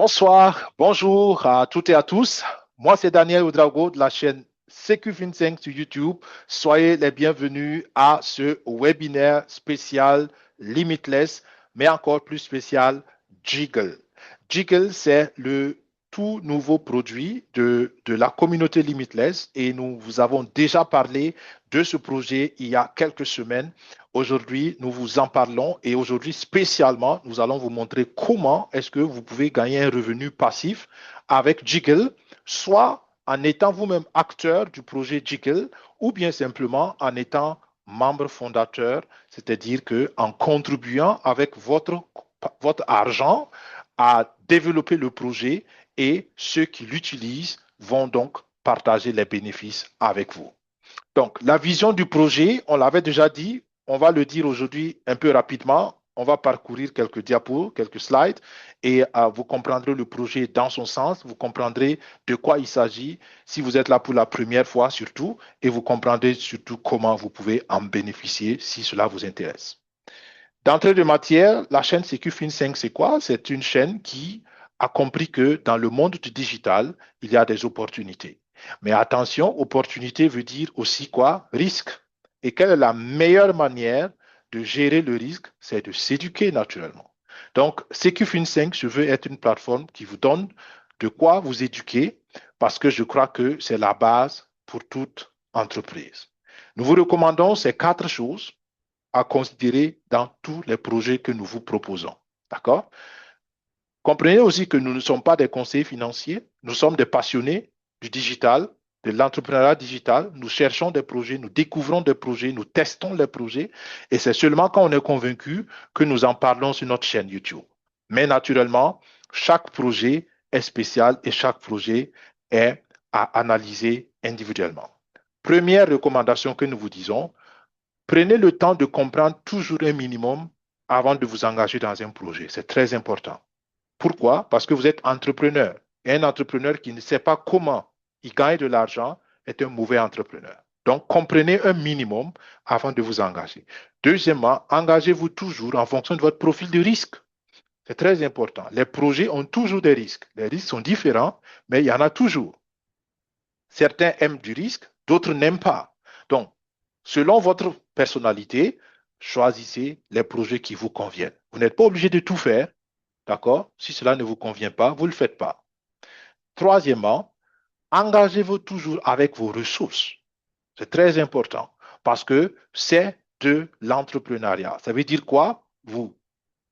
Bonsoir, bonjour à toutes et à tous. Moi, c'est Daniel Oudrago de la chaîne CQ25 sur YouTube. Soyez les bienvenus à ce webinaire spécial Limitless, mais encore plus spécial Jiggle. Jiggle, c'est le tout nouveau produit de la communauté Limitless et nous vous avons déjà parlé de ce projet il y a quelques semaines. Aujourd'hui, nous vous en parlons et aujourd'hui spécialement, nous allons vous montrer comment est-ce que vous pouvez gagner un revenu passif avec Jiggle, soit en étant vous-même acteur du projet Jiggle ou bien simplement en étant membre fondateur, c'est-à-dire que en contribuant avec votre argent à développer le projet et ceux qui l'utilisent vont donc partager les bénéfices avec vous. Donc, la vision du projet, on l'avait déjà dit, on va le dire aujourd'hui un peu rapidement. On va parcourir quelques diapos, quelques slides et vous comprendrez le projet dans son sens, vous comprendrez de quoi il s'agit si vous êtes là pour la première fois surtout et vous comprendrez surtout comment vous pouvez en bénéficier si cela vous intéresse. D'entrée de matière, la chaîne CQFin5, c'est quoi? C'est une chaîne qui a compris que dans le monde du digital, il y a des opportunités. Mais attention, opportunité veut dire aussi quoi? Risque. Et quelle est la meilleure manière de gérer le risque? C'est de s'éduquer naturellement. Donc, CQFin5, je veux être une plateforme qui vous donne de quoi vous éduquer parce que je crois que c'est la base pour toute entreprise. Nous vous recommandons ces quatre choses à considérer dans tous les projets que nous vous proposons. D'accord? Comprenez aussi que nous ne sommes pas des conseillers financiers, nous sommes des passionnés du digital, de l'entrepreneuriat digital. Nous cherchons des projets, nous découvrons des projets, nous testons les projets et c'est seulement quand on est convaincu que nous en parlons sur notre chaîne YouTube. Mais naturellement, chaque projet est spécial et chaque projet est à analyser individuellement. Première recommandation que nous vous disons, prenez le temps de comprendre toujours un minimum avant de vous engager dans un projet. C'est très important. Pourquoi? Parce que vous êtes entrepreneur. Et un entrepreneur qui ne sait pas comment il gagne de l'argent est un mauvais entrepreneur. Donc, comprenez un minimum avant de vous engager. Deuxièmement, engagez-vous toujours en fonction de votre profil de risque. C'est très important. Les projets ont toujours des risques. Les risques sont différents, mais il y en a toujours. Certains aiment du risque, d'autres n'aiment pas. Donc, selon votre personnalité, choisissez les projets qui vous conviennent. Vous n'êtes pas obligé de tout faire, d'accord? Si cela ne vous convient pas, vous ne le faites pas. Troisièmement, engagez-vous toujours avec vos ressources. C'est très important parce que c'est de l'entrepreneuriat. Ça veut dire quoi? Vous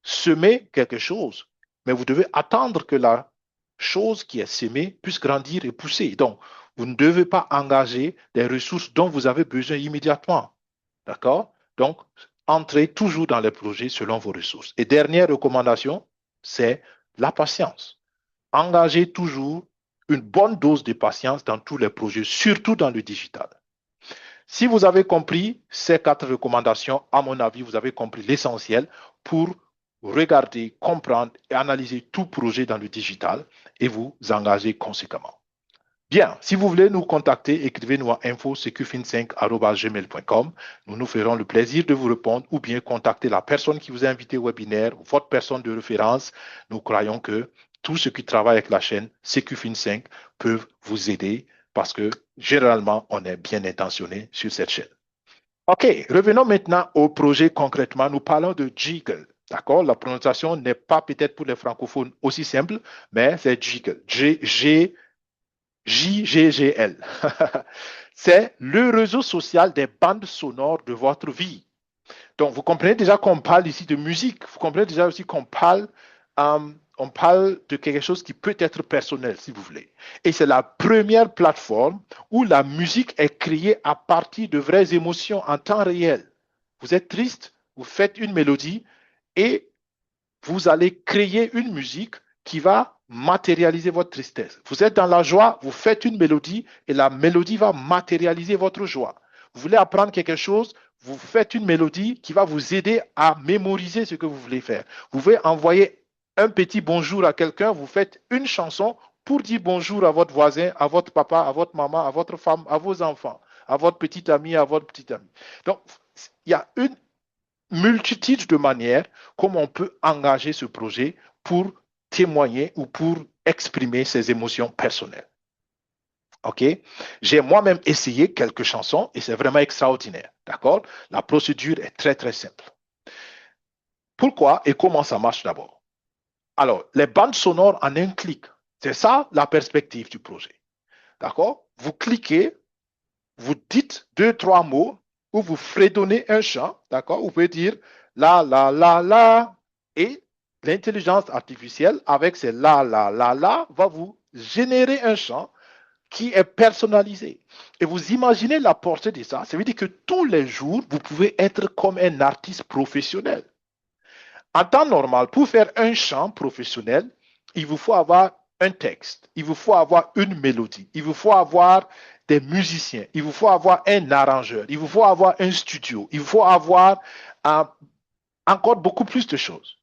semez quelque chose, mais vous devez attendre que la chose qui est semée puisse grandir et pousser. Donc, vous ne devez pas engager des ressources dont vous avez besoin immédiatement. D'accord? Donc, entrez toujours dans les projets selon vos ressources. Et dernière recommandation, c'est la patience. Engagez toujours une bonne dose de patience dans tous les projets, surtout dans le digital. Si vous avez compris ces quatre recommandations, à mon avis, vous avez compris l'essentiel pour regarder, comprendre et analyser tout projet dans le digital et vous engager conséquemment. Bien, si vous voulez nous contacter, écrivez-nous à info-cq5@gmail.com. Nous nous ferons le plaisir de vous répondre ou bien contacter la personne qui vous a invité au webinaire, votre personne de référence. Nous croyons que tous ceux qui travaillent avec la chaîne CQFin5 peuvent vous aider parce que généralement, on est bien intentionné sur cette chaîne. OK, revenons maintenant au projet concrètement. Nous parlons de Jiggle. D'accord? La prononciation n'est pas peut-être pour les francophones aussi simple, mais c'est Jiggle. JGGL. C'est le réseau social des bandes sonores de votre vie. Donc, vous comprenez déjà qu'on parle ici de musique. Vous comprenez déjà aussi on parle de quelque chose qui peut être personnel, si vous voulez. Et c'est la première plateforme où la musique est créée à partir de vraies émotions en temps réel. Vous êtes triste, vous faites une mélodie et vous allez créer une musique qui va matérialiser votre tristesse. Vous êtes dans la joie, vous faites une mélodie et la mélodie va matérialiser votre joie. Vous voulez apprendre quelque chose, vous faites une mélodie qui va vous aider à mémoriser ce que vous voulez faire. Vous pouvez envoyer un petit bonjour à quelqu'un, vous faites une chanson pour dire bonjour à votre voisin, à votre papa, à votre maman, à votre femme, à vos enfants, à votre petit ami, à votre petite amie. Donc, il y a une multitude de manières comme on peut engager ce projet pour témoigner ou pour exprimer ses émotions personnelles. OK? J'ai moi-même essayé quelques chansons et c'est vraiment extraordinaire. D'accord? La procédure est très, très simple. Pourquoi et comment ça marche d'abord? Alors, les bandes sonores en un clic, c'est ça la perspective du projet. D'accord? Vous cliquez, vous dites deux, trois mots ou vous fredonnez un chant. D'accord? Vous pouvez dire la, et l'intelligence artificielle, avec ces la, va vous générer un chant qui est personnalisé. Et vous imaginez la portée de ça. Ça veut dire que tous les jours, vous pouvez être comme un artiste professionnel. En temps normal, pour faire un chant professionnel, il vous faut avoir un texte, il vous faut avoir une mélodie, il vous faut avoir des musiciens, il vous faut avoir un arrangeur, il vous faut avoir un studio, il vous faut avoir encore beaucoup plus de choses.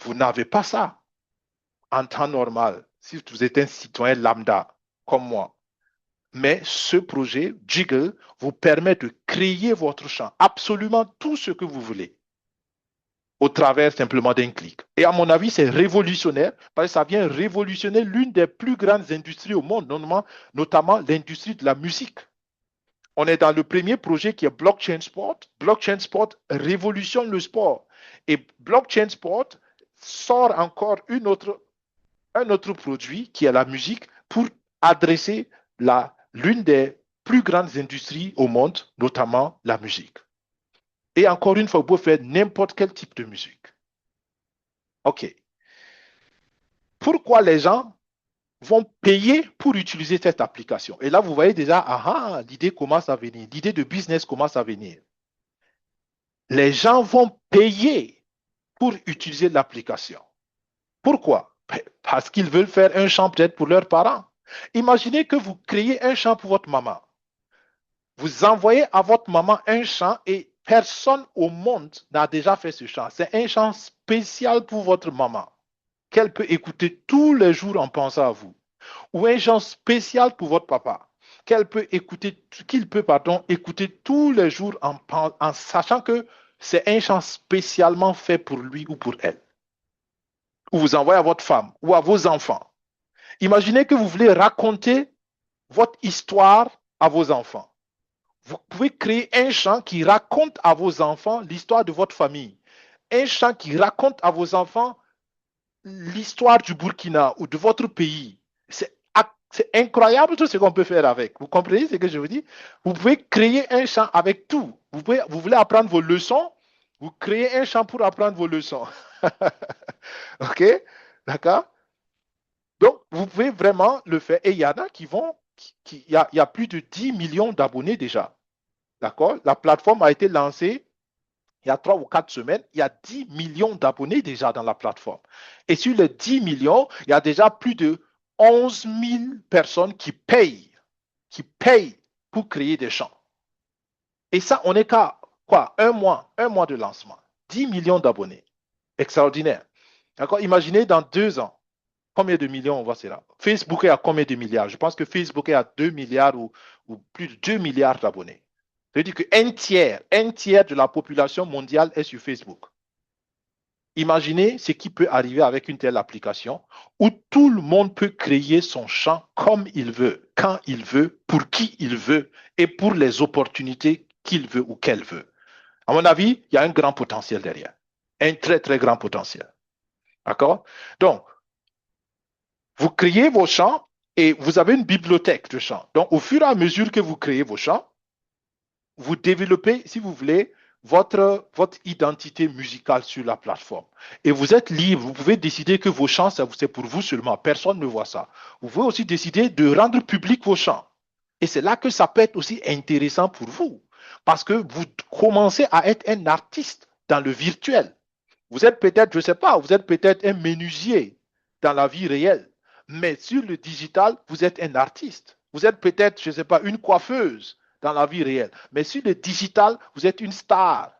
Vous n'avez pas ça en temps normal, si vous êtes un citoyen lambda comme moi. Mais ce projet, Jiggle, vous permet de créer votre chant, absolument tout ce que vous voulez, au travers simplement d'un clic. Et à mon avis, c'est révolutionnaire, parce que ça vient révolutionner l'une des plus grandes industries au monde, notamment l'industrie de la musique. On est dans le premier projet qui est Blockchain Sport. Blockchain Sport révolutionne le sport. Et Blockchain Sport sort encore un autre produit qui est la musique pour adresser l'une des plus grandes industries au monde, notamment la musique. Et encore une fois, vous pouvez faire n'importe quel type de musique. OK. Pourquoi les gens vont payer pour utiliser cette application? Et là, vous voyez déjà, l'idée commence à venir. L'idée de business commence à venir. Les gens vont payer pour utiliser l'application. Pourquoi? Parce qu'ils veulent faire un chant peut-être pour leurs parents. Imaginez que vous créez un chant pour votre maman. Vous envoyez à votre maman un chant et personne au monde n'a déjà fait ce chant. C'est un chant spécial pour votre maman qu'elle peut écouter tous les jours en pensant à vous. Ou un chant spécial pour votre papa qu'il peut écouter tous les jours en sachant que c'est un chant spécialement fait pour lui ou pour elle. Ou vous envoyez à votre femme ou à vos enfants. Imaginez que vous voulez raconter votre histoire à vos enfants. Vous pouvez créer un chant qui raconte à vos enfants l'histoire de votre famille. Un chant qui raconte à vos enfants l'histoire du Burkina ou de votre pays. C'est incroyable tout ce qu'on peut faire avec. Vous comprenez ce que je vous dis? Vous pouvez créer un chant avec tout. Vous voulez apprendre vos leçons, vous créez un chant pour apprendre vos leçons. OK? D'accord? Donc, vous pouvez vraiment le faire. Et il y en a qui vont, il y a plus de 10 millions d'abonnés déjà. D'accord? La plateforme a été lancée il y a 3 ou 4 semaines. Il y a 10 millions d'abonnés déjà dans la plateforme. Et sur les 10 millions, il y a déjà plus de 11 000 personnes qui payent pour créer des chants. Et ça, on est qu'à quoi? Un mois de lancement. 10 millions d'abonnés. Extraordinaire. D'accord? Imaginez dans 2 ans. Combien de millions on voit cela? Facebook est à combien de milliards? Je pense que Facebook est à 2 milliards ou plus de 2 milliards d'abonnés. Ça veut dire qu'un tiers de la population mondiale est sur Facebook. Imaginez ce qui peut arriver avec une telle application où tout le monde peut créer son chant comme il veut, quand il veut, pour qui il veut et pour les opportunités qu'il veut ou qu'elle veut. À mon avis, il y a un grand potentiel derrière. Un très, très grand potentiel. D'accord? Donc, vous créez vos chants et vous avez une bibliothèque de chants. Donc, au fur et à mesure que vous créez vos chants, vous développez, si vous voulez, votre identité musicale sur la plateforme. Et vous êtes libre, vous pouvez décider que vos chants, c'est pour vous seulement, personne ne voit ça. Vous pouvez aussi décider de rendre public vos chants. Et c'est là que ça peut être aussi intéressant pour vous, parce que vous commencez à être un artiste dans le virtuel. Vous êtes peut-être, je ne sais pas, vous êtes peut-être un menuisier dans la vie réelle, mais sur le digital, vous êtes un artiste. Vous êtes peut-être, je ne sais pas, une coiffeuse dans la vie réelle, mais sur le digital, vous êtes une star.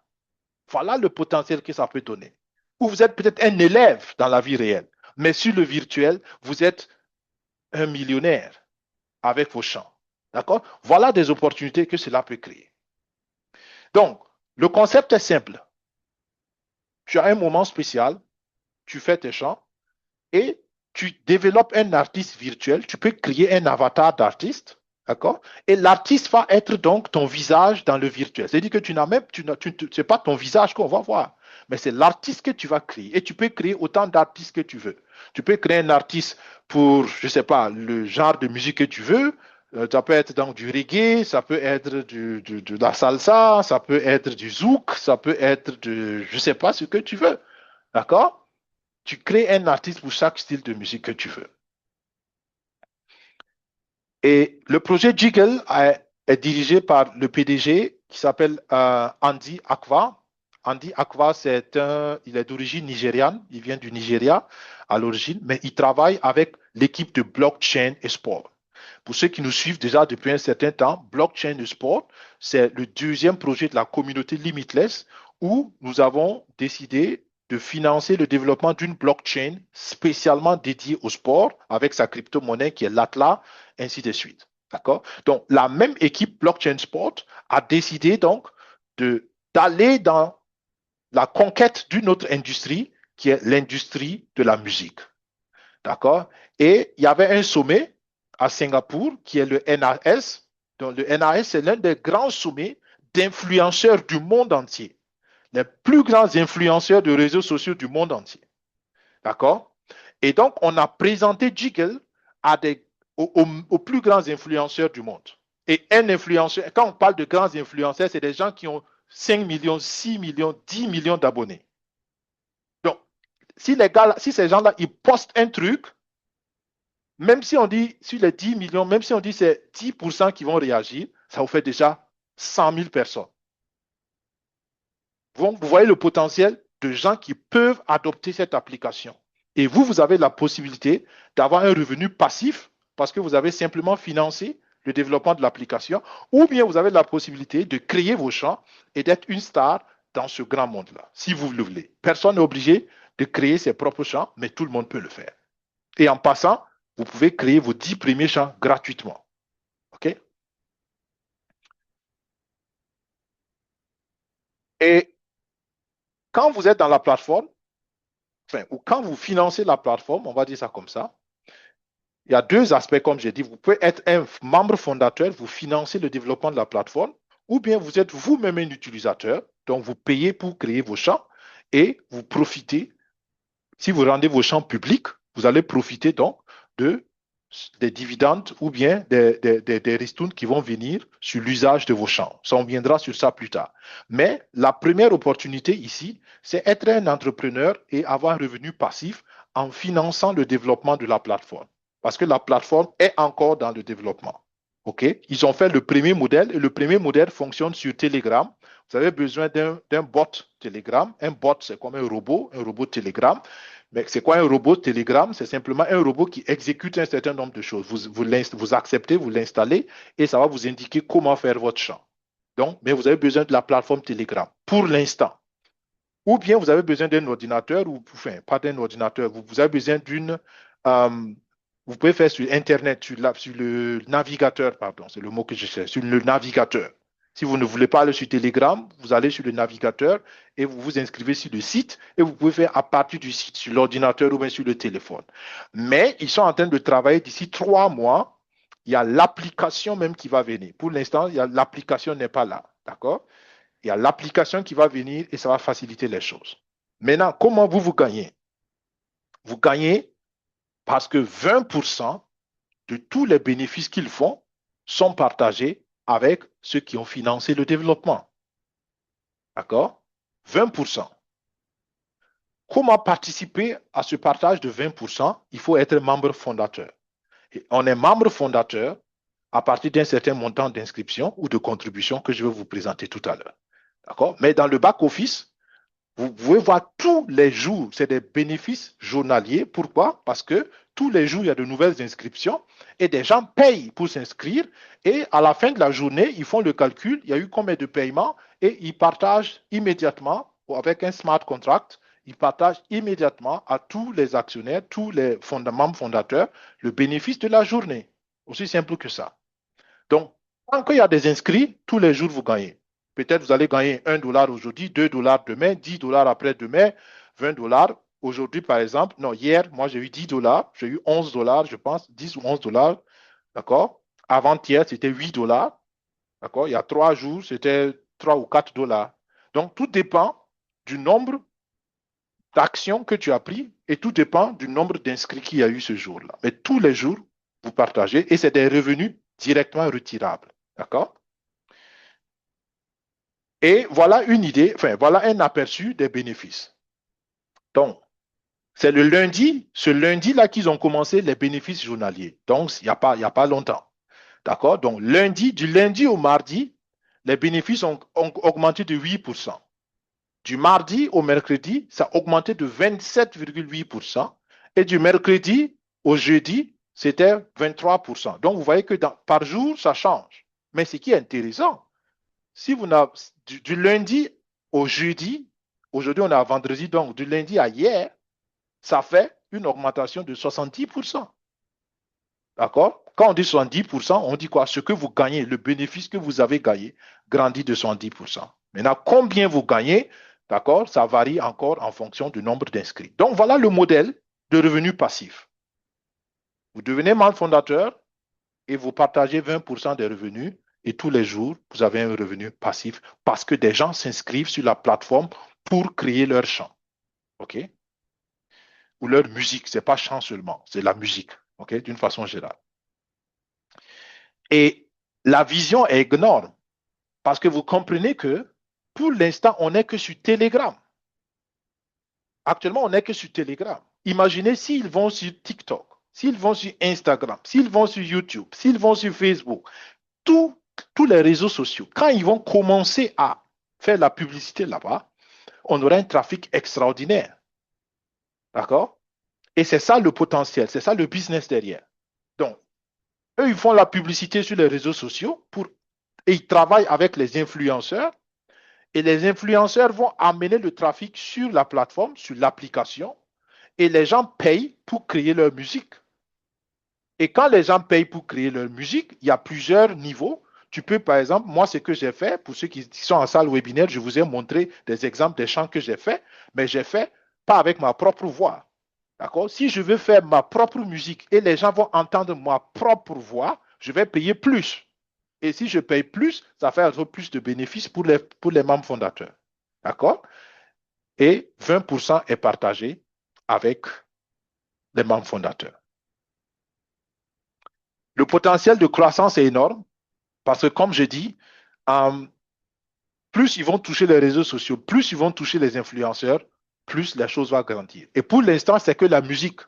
Voilà le potentiel que ça peut donner. Ou vous êtes peut-être un élève dans la vie réelle, mais sur le virtuel, vous êtes un millionnaire avec vos chants. D'accord? Voilà des opportunités que cela peut créer. Donc, le concept est simple. Tu as un moment spécial, tu fais tes chants, et tu développes un artiste virtuel. Tu peux créer un avatar d'artiste. D'accord? Et l'artiste va être donc ton visage dans le virtuel. C'est-à-dire que tu n'as même, c'est pas ton visage qu'on va voir, mais c'est l'artiste que tu vas créer. Et tu peux créer autant d'artistes que tu veux. Tu peux créer un artiste pour, je sais pas, le genre de musique que tu veux. Ça peut être donc du reggae, ça peut être de la salsa, ça peut être du zouk, ça peut être de, je sais pas ce que tu veux. D'accord? Tu crées un artiste pour chaque style de musique que tu veux. Et le projet Jiggle est dirigé par le PDG qui s'appelle Andy Akwa. Andy Akwa, il est d'origine nigériane, il vient du Nigeria à l'origine, mais il travaille avec l'équipe de blockchain et sport. Pour ceux qui nous suivent déjà depuis un certain temps, blockchain et sport, c'est le deuxième projet de la communauté Limitless où nous avons décidé de financer le développement d'une blockchain spécialement dédiée au sport avec sa crypto-monnaie qui est l'Atlas, ainsi de suite. D'accord? Donc, la même équipe Blockchain Sport a décidé donc d'aller dans la conquête d'une autre industrie qui est l'industrie de la musique. D'accord? Et il y avait un sommet à Singapour qui est le NAS. Donc, le NAS, c'est l'un des grands sommets d'influenceurs du monde entier. Les plus grands influenceurs de réseaux sociaux du monde entier. D'accord? Et donc, on a présenté Jiggle aux plus grands influenceurs du monde. Et un influenceur, quand on parle de grands influenceurs, c'est des gens qui ont 5 millions, 6 millions, 10 millions d'abonnés. Donc, si ces gens-là, ils postent un truc, même si on dit sur les 10 millions, même si on dit c'est 10% qui vont réagir, ça vous fait déjà 100 000 personnes. Donc, vous voyez le potentiel de gens qui peuvent adopter cette application. Et vous avez la possibilité d'avoir un revenu passif parce que vous avez simplement financé le développement de l'application, ou bien vous avez la possibilité de créer vos champs et d'être une star dans ce grand monde-là, si vous le voulez. Personne n'est obligé de créer ses propres champs, mais tout le monde peut le faire. Et en passant, vous pouvez créer vos 10 premiers champs gratuitement. OK? Et quand vous êtes dans la plateforme, enfin, ou quand vous financez la plateforme, on va dire ça comme ça, il y a deux aspects, comme j'ai dit. Vous pouvez être un membre fondateur, vous financez le développement de la plateforme, ou bien vous êtes vous-même un utilisateur, donc vous payez pour créer vos champs et vous profitez. Si vous rendez vos champs publics, vous allez profiter donc de, des dividendes ou bien des ristournes qui vont venir sur l'usage de vos champs. Ça, on viendra sur ça plus tard. Mais la première opportunité ici, c'est être un entrepreneur et avoir un revenu passif en finançant le développement de la plateforme. Parce que la plateforme est encore dans le développement. OK? Ils ont fait le premier modèle et le premier modèle fonctionne sur Telegram. Vous avez besoin d'un bot Telegram. Un bot, c'est comme un robot Telegram. Mais c'est quoi un robot Telegram? C'est simplement un robot qui exécute un certain nombre de choses. Vous acceptez, vous l'installez et ça va vous indiquer comment faire votre champ. Donc, mais vous avez besoin de la plateforme Telegram pour l'instant. Ou bien vous avez besoin d'un ordinateur, ou enfin, pas d'un ordinateur, vous avez besoin d'une. Vous pouvez faire sur Internet, sur le navigateur, pardon, c'est le mot que je cherche, sur le navigateur. Si vous ne voulez pas aller sur Telegram, vous allez sur le navigateur et vous vous inscrivez sur le site et vous pouvez faire à partir du site, sur l'ordinateur ou bien sur le téléphone. Mais ils sont en train de travailler d'ici 3 mois. Il y a l'application même qui va venir. Pour l'instant, l'application n'est pas là. D'accord? Il y a l'application qui va venir et ça va faciliter les choses. Maintenant, comment vous gagnez? Vous gagnez parce que 20% de tous les bénéfices qu'ils font sont partagés avec ceux qui ont financé le développement. D'accord? 20%. Comment participer à ce partage de 20%? Il faut être membre fondateur. Et on est membre fondateur à partir d'un certain montant d'inscription ou de contribution que je vais vous présenter tout à l'heure. D'accord? Mais dans le back-office, vous pouvez voir tous les jours, c'est des bénéfices journaliers. Pourquoi? Parce que tous les jours, il y a de nouvelles inscriptions et des gens payent pour s'inscrire. Et à la fin de la journée, ils font le calcul, il y a eu combien de paiements et ils partagent immédiatement avec un smart contract. Ils partagent immédiatement à tous les actionnaires, tous les membres fondateurs, le bénéfice de la journée. Aussi simple que ça. Donc, tant qu'il y a des inscrits, tous les jours, vous gagnez. Peut-être vous allez gagner $1 aujourd'hui, $2 demain, $10 après-demain, $20. aujourd'hui, par exemple, non, hier, moi, j'ai eu 10 dollars, j'ai eu 11 dollars, je pense, 10 ou 11 dollars, d'accord? Avant-hier, c'était 8 dollars, d'accord? Il y a 3 jours, c'était 3 ou 4 dollars. Donc, tout dépend du nombre d'actions que tu as pris et tout dépend du nombre d'inscrits qu'il y a eu ce jour-là. Mais tous les jours, vous partagez et c'est des revenus directement retirables, d'accord? Et voilà une idée, enfin, voilà un aperçu des bénéfices. Donc, c'est le lundi, ce lundi-là qu'ils ont commencé les bénéfices journaliers. Donc, il y a pas longtemps. D'accord? Donc, du lundi au mardi, les bénéfices ont augmenté de 8%. Du mardi au mercredi, ça a augmenté de 27,8%. Et du mercredi au jeudi, c'était 23%. Donc, vous voyez que par jour, ça change. Mais ce qui est intéressant, si vous n'avez du lundi au jeudi, aujourd'hui on est à vendredi, donc du lundi à hier, ça fait une augmentation de 70%. D'accord? Quand on dit 70%, on dit quoi? Ce que vous gagnez, le bénéfice que vous avez gagné, grandit de 70%. Maintenant, combien vous gagnez, d'accord? Ça varie encore en fonction du nombre d'inscrits. Donc, voilà le modèle de revenu passif. Vous devenez membre fondateur et vous partagez 20% des revenus et tous les jours, vous avez un revenu passif parce que des gens s'inscrivent sur la plateforme pour créer leur chant. OK? Ou leur musique. Ce n'est pas chant seulement, c'est la musique. OK? D'une façon générale. Et la vision est énorme parce que vous comprenez que pour l'instant, on n'est que sur Telegram. Actuellement, on n'est que sur Telegram. Imaginez s'ils vont sur TikTok, s'ils vont sur Instagram, s'ils vont sur YouTube, s'ils vont sur Facebook, tous les réseaux sociaux, quand ils vont commencer à faire la publicité là-bas, on aura un trafic extraordinaire. D'accord? Et c'est ça le potentiel, c'est ça le business derrière. Donc, eux, ils font la publicité sur les réseaux sociaux et ils travaillent avec les influenceurs. Et les influenceurs vont amener le trafic sur la plateforme, sur l'application, et les gens payent pour créer leur musique. Et quand les gens payent pour créer leur musique, il y a plusieurs niveaux. Tu peux, par exemple, moi, ce que j'ai fait, pour ceux qui sont en salle webinaire, je vous ai montré des exemples des chants que j'ai fait, mais j'ai fait pas avec ma propre voix. D'accord? Si je veux faire ma propre musique et les gens vont entendre ma propre voix, je vais payer plus. Et si je paye plus, ça fait un peu plus de bénéfices pour les membres fondateurs. D'accord? Et 20% est partagé avec les membres fondateurs. Le potentiel de croissance est énorme parce que, comme je dis, euh, plus ils vont toucher les réseaux sociaux, plus ils vont toucher les influenceurs, plus la chose va grandir. Et pour l'instant, c'est que la musique.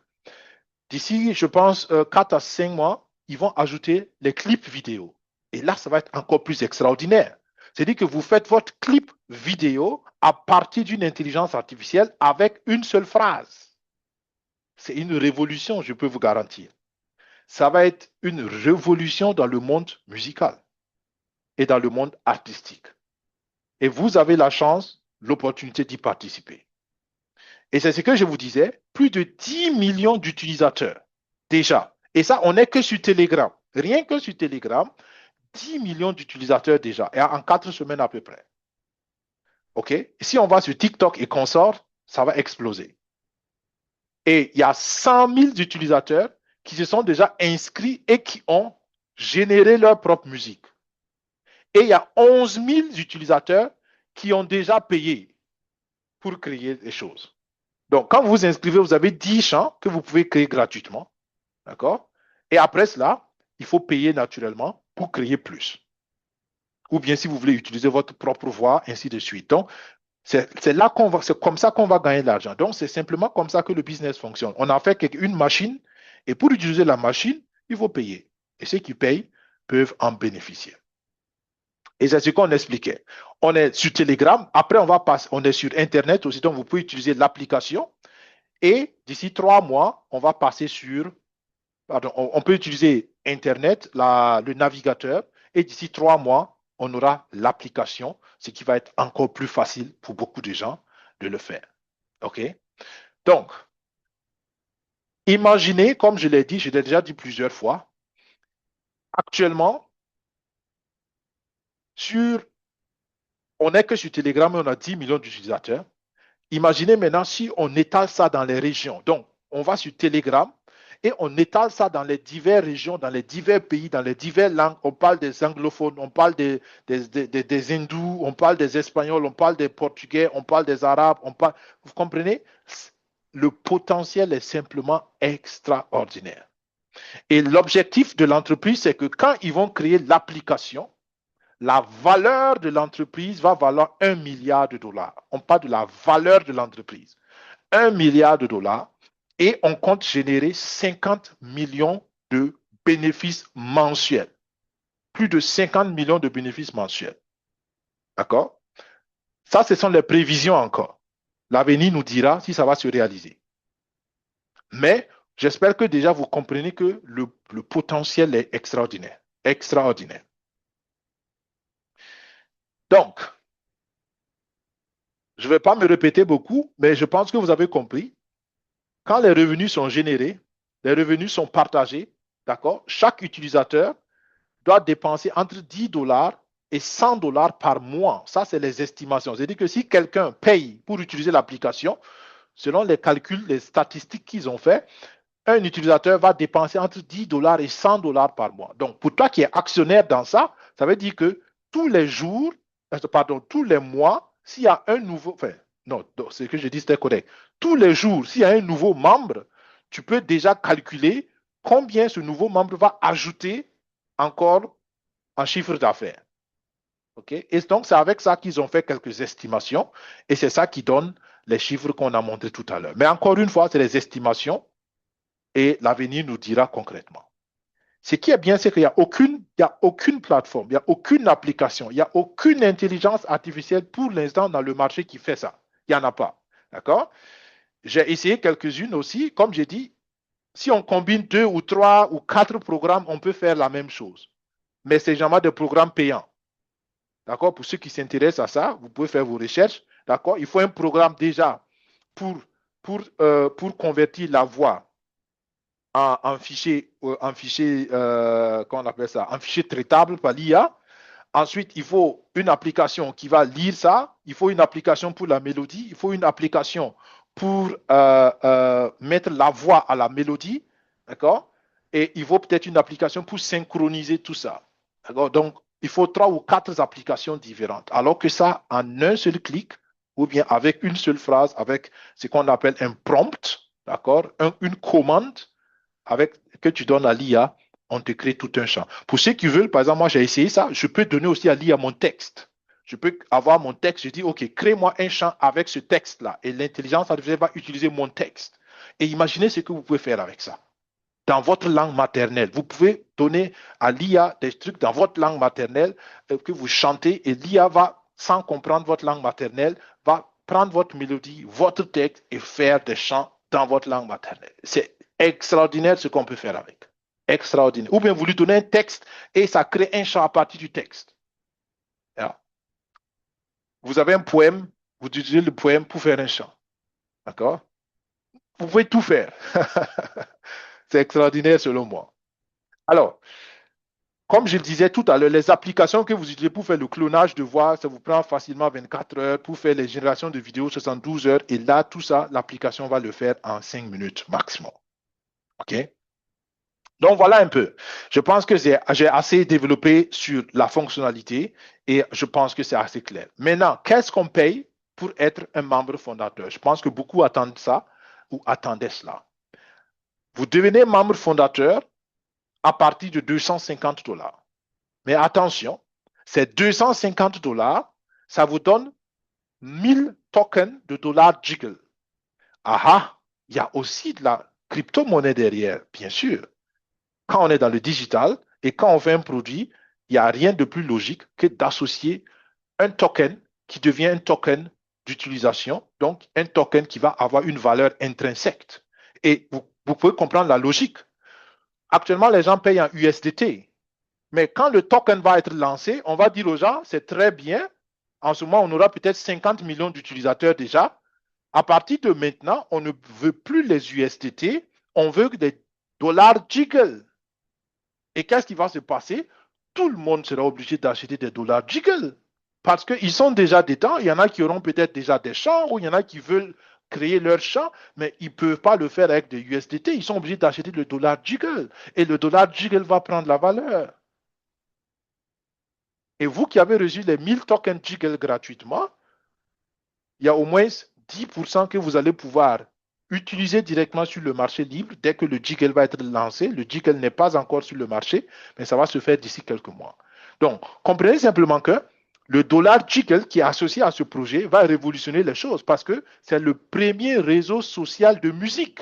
D'ici, je pense, 4 à 5 mois, ils vont ajouter les clips vidéo. Et là, ça va être encore plus extraordinaire. C'est-à-dire que vous faites votre clip vidéo à partir d'une intelligence artificielle avec une seule phrase. C'est une révolution, je peux vous garantir. Ça va être une révolution dans le monde musical et dans le monde artistique. Et vous avez la chance, l'opportunité d'y participer. Et c'est ce que je vous disais, plus de 10 millions d'utilisateurs déjà. Et ça, on n'est que sur Telegram. Rien que sur Telegram, 10 millions d'utilisateurs déjà, et en 4 semaines à peu près. OK? Si on va sur TikTok et qu'on sort, ça va exploser. Et il y a 100 000 utilisateurs qui se sont déjà inscrits et qui ont généré leur propre musique. Et il y a 11 000 utilisateurs qui ont déjà payé pour créer des choses. Donc, quand vous vous inscrivez, vous avez 10 chants que vous pouvez créer gratuitement. D'accord? Et après cela, il faut payer naturellement pour créer plus. Ou bien si vous voulez utiliser votre propre voix, ainsi de suite. Donc, c'est comme ça qu'on va gagner de l'argent. Donc, c'est simplement comme ça que le business fonctionne. On a fait une machine et pour utiliser la machine, il faut payer. Et ceux qui payent peuvent en bénéficier. Et c'est ce qu'on expliquait. On est sur Telegram, après on va passer, on est sur Internet aussi, donc vous pouvez utiliser l'application. Et d'ici 3 mois, on va passer sur, pardon, on peut utiliser Internet, le navigateur, et d'ici 3 mois, on aura l'application, ce qui va être encore plus facile pour beaucoup de gens de le faire. OK? Donc, imaginez, comme je l'ai dit, je l'ai déjà dit plusieurs fois, actuellement, on n'est que sur Telegram et on a 10 millions d'utilisateurs. imaginez maintenant si on étale ça dans les régions. Donc, on va sur Telegram et on étale ça dans les diverses régions, dans les divers pays, dans les diverses langues. On parle des anglophones, on parle des hindous, on parle des espagnols, on parle des portugais, on parle des arabes, on parle... Vous comprenez? Le potentiel est simplement extraordinaire. Et l'objectif de l'entreprise, c'est que quand ils vont créer l'application, la valeur de l'entreprise va valoir 1 milliard de dollars. On parle de la valeur de l'entreprise. 1 milliard de dollars et on compte générer 50 millions de bénéfices mensuels. Plus de 50 millions de bénéfices mensuels. D'accord? Ça, ce sont les prévisions encore. L'avenir nous dira si ça va se réaliser. Mais j'espère que déjà vous comprenez que le potentiel est extraordinaire. Extraordinaire. Donc, je ne vais pas me répéter beaucoup, mais je pense que vous avez compris. Quand les revenus sont générés, les revenus sont partagés, d'accord? Chaque utilisateur doit dépenser entre 10 dollars et 100 dollars par mois. Ça, c'est les estimations. C'est-à-dire que si quelqu'un paye pour utiliser l'application, selon les calculs, les statistiques qu'ils ont fait, un utilisateur va dépenser entre 10 dollars et 100 dollars par mois. Donc, pour toi qui es actionnaire dans ça, ça veut dire que tous les jours, pardon, tous les mois, s'il y a un nouveau, enfin, non, ce que je dis, c'était correct. Tous les jours, s'il y a un nouveau membre, tu peux déjà calculer combien ce nouveau membre va ajouter encore en chiffre d'affaires. Okay? Et donc, c'est avec ça qu'ils ont fait quelques estimations et c'est ça qui donne les chiffres qu'on a montrés tout à l'heure. Mais encore une fois, c'est les estimations et l'avenir nous dira concrètement. Ce qui est bien, c'est qu'il n'y a aucune plateforme, il n'y a aucune application, il n'y a aucune intelligence artificielle pour l'instant dans le marché qui fait ça. Il n'y en a pas. D'accord? J'ai essayé quelques-unes aussi. Comme j'ai dit, si on combine 2 ou 3 ou 4 programmes, on peut faire la même chose. Mais c'est jamais des programmes payants. D'accord? Pour ceux qui s'intéressent à ça, vous pouvez faire vos recherches. D'accord? Il faut un programme déjà pour, pour convertir la voix en fichier, comment on appelle ça, en fichier traitable par l'IA. Ensuite, il faut une application qui va lire ça. Il faut une application pour la mélodie. Il faut une application pour mettre la voix à la mélodie. D'accord? Et il faut peut-être une application pour synchroniser tout ça. D'accord? Donc, il faut 3 ou 4 applications différentes. Alors que ça, en un seul clic, ou bien avec une seule phrase, avec ce qu'on appelle un prompt, d'accord? Une commande, avec, que tu donnes à l'IA, on te crée tout un champ. Pour ceux qui veulent, par exemple, moi j'ai essayé ça, je peux donner aussi à l'IA mon texte. Je peux avoir mon texte, je dis, OK, crée-moi un champ avec ce texte-là. Et l'intelligence artificielle va utiliser mon texte. Et imaginez ce que vous pouvez faire avec ça. Dans votre langue maternelle. Vous pouvez donner à l'IA des trucs dans votre langue maternelle que vous chantez et l'IA va, sans comprendre votre langue maternelle, va prendre votre mélodie, votre texte et faire des chants dans votre langue maternelle. C'est extraordinaire ce qu'on peut faire avec. Extraordinaire. Ou bien vous lui donnez un texte et ça crée un chant à partir du texte. Yeah. Vous avez un poème, vous utilisez le poème pour faire un chant. D'accord? Vous pouvez tout faire. C'est extraordinaire selon moi. Alors, comme je le disais tout à l'heure, les applications que vous utilisez pour faire le clonage de voix, ça vous prend facilement 24 heures. Pour faire les générations de vidéos, 72 heures. Et là, tout ça, l'application va le faire en 5 minutes maximum. OK? Donc, voilà un peu. Je pense que j'ai assez développé sur la fonctionnalité et je pense que c'est assez clair. Maintenant, qu'est-ce qu'on paye pour être un membre fondateur? Je pense que beaucoup attendent ça ou attendaient cela. Vous devenez membre fondateur à partir de 250 dollars. Mais attention, ces 250 dollars, ça vous donne 1000 tokens de dollars Jiggle. Ah, il y a aussi de la crypto-monnaie derrière, bien sûr. Quand on est dans le digital et quand on fait un produit, il n'y a rien de plus logique que d'associer un token qui devient un token d'utilisation, donc un token qui va avoir une valeur intrinsèque. Et vous pouvez comprendre la logique. Actuellement, les gens payent en USDT. Mais quand le token va être lancé, on va dire aux gens, c'est très bien. En ce moment, on aura peut-être 50 millions d'utilisateurs déjà. À partir de maintenant, on ne veut plus les USDT, on veut des dollars Jiggle. Et qu'est-ce qui va se passer? Tout le monde sera obligé d'acheter des dollars Jiggle. Parce qu'ils sont déjà dedans. Il y en a qui auront peut-être déjà des champs ou il y en a qui veulent créer leur champ, mais ils ne peuvent pas le faire avec des USDT. Ils sont obligés d'acheter le dollar jiggle. Et le dollar jiggle va prendre la valeur. Et vous qui avez reçu les 1000 tokens jiggle gratuitement, il y a au moins 10% que vous allez pouvoir utiliser directement sur le marché libre dès que le jiggle va être lancé. Le jiggle n'est pas encore sur le marché, mais ça va se faire d'ici quelques mois. Donc, comprenez simplement que le dollar jiggle qui est associé à ce projet va révolutionner les choses parce que c'est le premier réseau social de musique.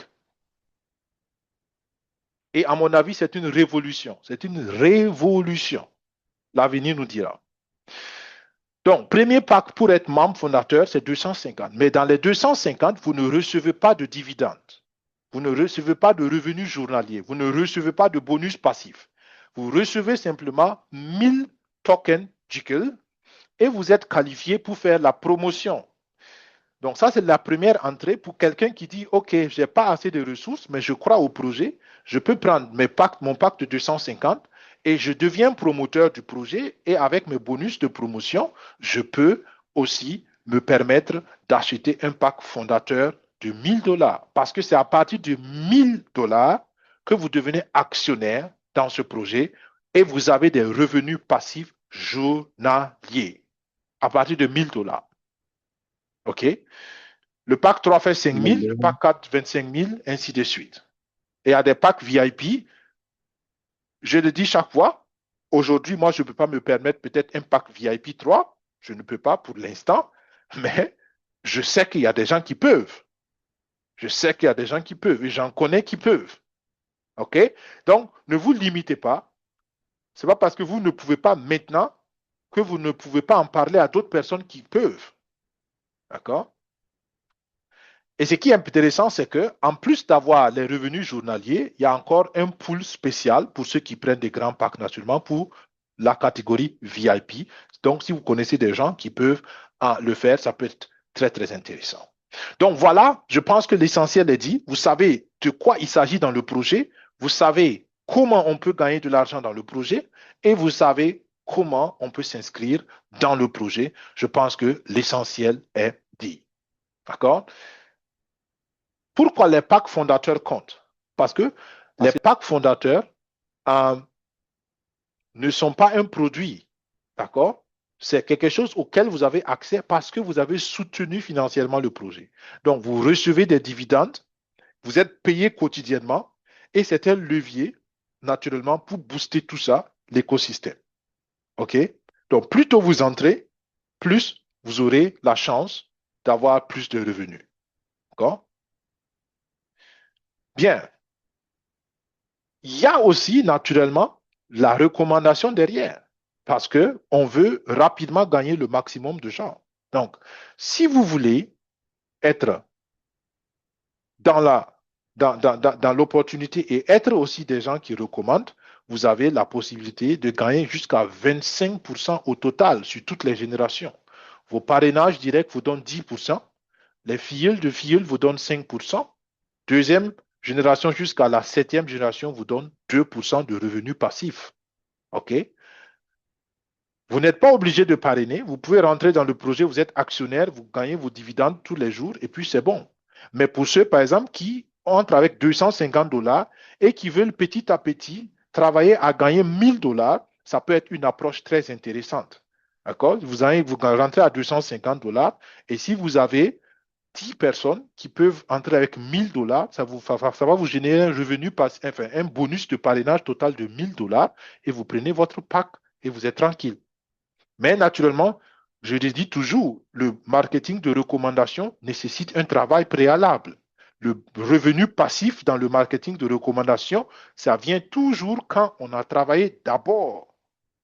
Et à mon avis, c'est une révolution. C'est une révolution. L'avenir nous dira. Donc, premier pack pour être membre fondateur, c'est 250. Mais dans les 250, vous ne recevez pas de dividendes. Vous ne recevez pas de revenus journaliers. Vous ne recevez pas de bonus passifs. Vous recevez simplement 1000 tokens Jiggle et vous êtes qualifié pour faire la promotion. Donc, ça, c'est la première entrée pour quelqu'un qui dit, OK, je n'ai pas assez de ressources, mais je crois au projet. Je peux prendre mon pack de 250 et je deviens promoteur du projet. Et avec mes bonus de promotion, je peux aussi me permettre d'acheter un pack fondateur de 1000 dollars. Parce que c'est à partir de 1000 dollars que vous devenez actionnaire dans ce projet et vous avez des revenus passifs journaliers à partir de 1000 dollars. OK? Le pack 3 fait 5 000, le pack 4, 25 000, ainsi de suite. Et il y a des packs VIP. Je le dis chaque fois. Aujourd'hui, moi, je ne peux pas me permettre peut-être un pack VIP 3. Je ne peux pas pour l'instant. Mais je sais qu'il y a des gens qui peuvent. Je sais qu'il y a des gens qui peuvent. Et j'en connais qui peuvent. OK? Donc, ne vous limitez pas. Ce n'est pas parce que vous ne pouvez pas maintenant que vous ne pouvez pas en parler à d'autres personnes qui peuvent. D'accord? Et ce qui est intéressant, c'est que en plus d'avoir les revenus journaliers, il y a encore un pool spécial pour ceux qui prennent des grands packs naturellement pour la catégorie VIP. Donc, si vous connaissez des gens qui peuvent le faire, ça peut être très, très intéressant. Donc, voilà, je pense que l'essentiel est dit. Vous savez de quoi il s'agit dans le projet. Vous savez comment on peut gagner de l'argent dans le projet et vous savez comment on peut s'inscrire dans le projet. Je pense que l'essentiel est dit. D'accord? Pourquoi les packs fondateurs comptent? Parce que les packs fondateurs ne sont pas un produit, d'accord? C'est quelque chose auquel vous avez accès parce que vous avez soutenu financièrement le projet. Donc, vous recevez des dividendes, vous êtes payé quotidiennement et c'est un levier, naturellement, pour booster tout ça, l'écosystème. OK? Donc, plus tôt vous entrez, plus vous aurez la chance d'avoir plus de revenus. D'accord? Bien. Il y a aussi, naturellement, la recommandation derrière, parce qu'on veut rapidement gagner le maximum de gens. Donc, si vous voulez être dans l'opportunité et être aussi des gens qui recommandent, vous avez la possibilité de gagner jusqu'à 25% au total sur toutes les générations. Vos parrainages directs vous donnent 10%, les filleuls de filleuls vous donnent 5%, deuxième génération jusqu'à la septième génération vous donne 2% de revenus passifs. OK? Vous n'êtes pas obligé de parrainer. Vous pouvez rentrer dans le projet, vous êtes actionnaire, vous gagnez vos dividendes tous les jours et puis c'est bon. Mais pour ceux, par exemple, qui entrent avec 250 dollars et qui veulent petit à petit travailler à gagner 1000 dollars, ça peut être une approche très intéressante. D'accord? Vous rentrez à 250 dollars et si vous avez 10 personnes qui peuvent entrer avec 1000 dollars, ça va vous générer un revenu, enfin, un bonus de parrainage total de 1000 dollars et vous prenez votre pack et vous êtes tranquille. Mais naturellement, je le dis toujours, le marketing de recommandation nécessite un travail préalable. Le revenu passif dans le marketing de recommandation, ça vient toujours quand on a travaillé d'abord.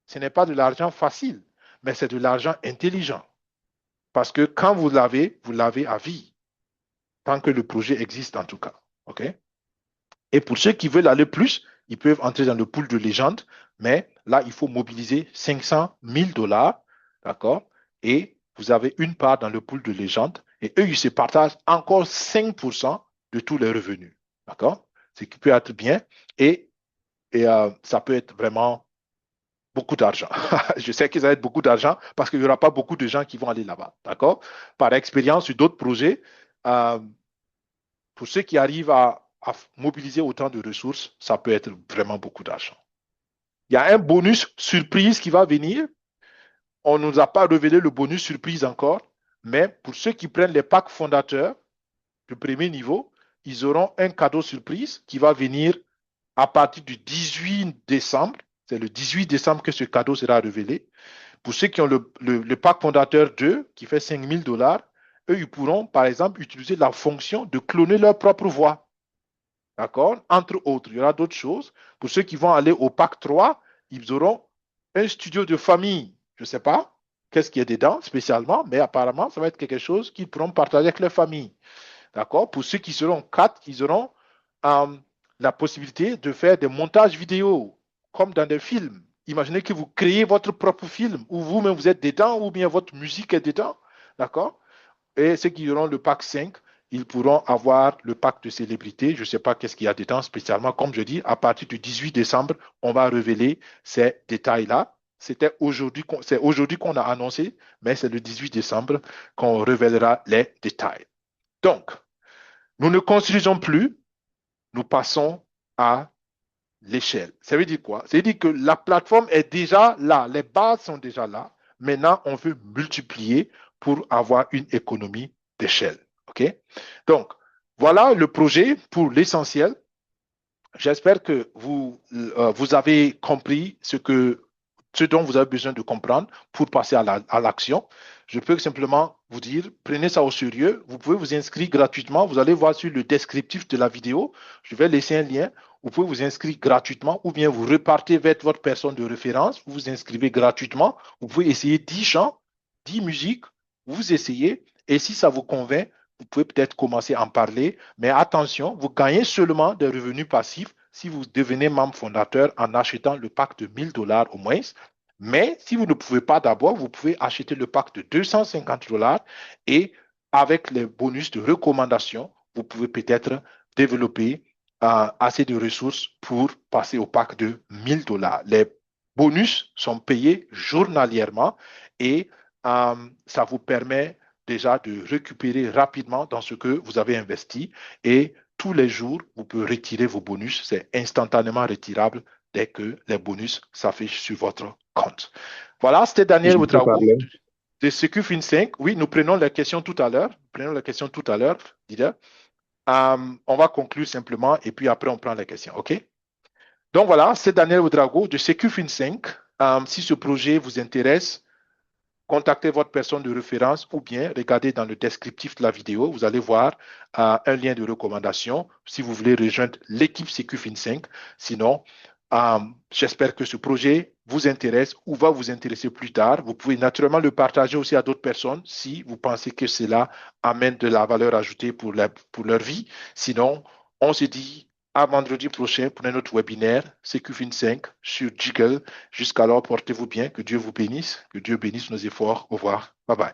Ce n'est pas de l'argent facile, mais c'est de l'argent intelligent. Parce que quand vous l'avez à vie, tant que le projet existe en tout cas. OK? Et pour ceux qui veulent aller plus, ils peuvent entrer dans le pool de légende, mais là, il faut mobiliser 500 000 dollars, d'accord? Et vous avez une part dans le pool de légende, et eux, ils se partagent encore 5% de tous les revenus, d'accord? Ce qui peut être bien, et ça peut être vraiment beaucoup d'argent. Je sais que ça va être beaucoup d'argent parce qu'il n'y aura pas beaucoup de gens qui vont aller là-bas. D'accord? Par expérience, sur d'autres projets, euh, pour ceux qui arrivent à mobiliser autant de ressources, ça peut être vraiment beaucoup d'argent. Il y a un bonus surprise qui va venir. On ne nous a pas révélé le bonus surprise encore, mais pour ceux qui prennent les packs fondateurs, le premier niveau, ils auront un cadeau surprise qui va venir à partir du 18 décembre. C'est le 18 décembre que ce cadeau sera révélé. Pour ceux qui ont le pack fondateur 2, qui fait 5 000 $, eux, ils pourront, par exemple, utiliser la fonction de cloner leur propre voix. D'accord? Entre autres, il y aura d'autres choses. Pour ceux qui vont aller au pack 3, ils auront un studio de famille. Je ne sais pas qu'est-ce qu'il y a dedans spécialement, mais apparemment, ça va être quelque chose qu'ils pourront partager avec leur famille. D'accord? Pour ceux qui seront 4, ils auront euh, la possibilité de faire des montages vidéo, comme dans des films. Imaginez que vous créez votre propre film, où vous-même vous êtes dedans, ou bien votre musique est dedans. D'accord? Et ceux qui auront le pack 5, ils pourront avoir le pack de célébrité. Je ne sais pas qu'est-ce qu'il y a dedans spécialement. Comme je dis, à partir du 18 décembre, on va révéler ces détails-là. C'est aujourd'hui qu'on a annoncé, mais c'est le 18 décembre qu'on révélera les détails. Donc, nous ne construisons plus, nous passons à l'échelle. Ça veut dire quoi? Ça veut dire que la plateforme est déjà là, les bases sont déjà là. Maintenant, on veut multiplier pour avoir une économie d'échelle. OK? Donc, voilà le projet pour l'essentiel. J'espère que vous avez compris ce dont vous avez besoin de comprendre pour passer à l'action. Je peux simplement vous dire, prenez ça au sérieux. Vous pouvez vous inscrire gratuitement. Vous allez voir sur le descriptif de la vidéo. Je vais laisser un lien. Vous pouvez vous inscrire gratuitement ou bien vous repartez vers votre personne de référence. Vous vous inscrivez gratuitement. Vous pouvez essayer 10 chants, 10 musiques. Vous essayez. Et si ça vous convainc, vous pouvez peut-être commencer à en parler, mais attention, vous gagnez seulement des revenus passifs si vous devenez membre fondateur en achetant le pack de 1 000 $ au moins. Mais si vous ne pouvez pas d'abord, vous pouvez acheter le pack de 250 $ et avec les bonus de recommandation, vous pouvez peut-être développer assez de ressources pour passer au pack de 1 000 $. Les bonus sont payés journalièrement et ça vous permet déjà de récupérer rapidement dans ce que vous avez investi et tous les jours, vous pouvez retirer vos bonus. C'est instantanément retirable dès que les bonus s'affichent sur votre compte. Voilà, c'était Daniel Je peux Ouedraogo parler. de SecuFin5. Oui, nous prenons les questions tout à l'heure. Prenons les questions tout à l'heure, leader. On va conclure simplement et puis après, on prend les questions. OK? Donc voilà, c'est Daniel Ouedraogo de SecuFin5. Si ce projet vous intéresse, contactez votre personne de référence ou bien regardez dans le descriptif de la vidéo, vous allez voir un lien de recommandation si vous voulez rejoindre l'équipe SecuFin5. Sinon, j'espère que ce projet vous intéresse ou va vous intéresser plus tard. Vous pouvez naturellement le partager aussi à d'autres personnes si vous pensez que cela amène de la valeur ajoutée pour leur vie. Sinon, on se dit à vendredi prochain pour un autre webinaire, SecuFin5 sur Jiggle. Jusqu'alors, portez-vous bien, que Dieu vous bénisse, que Dieu bénisse nos efforts. Au revoir. Bye bye.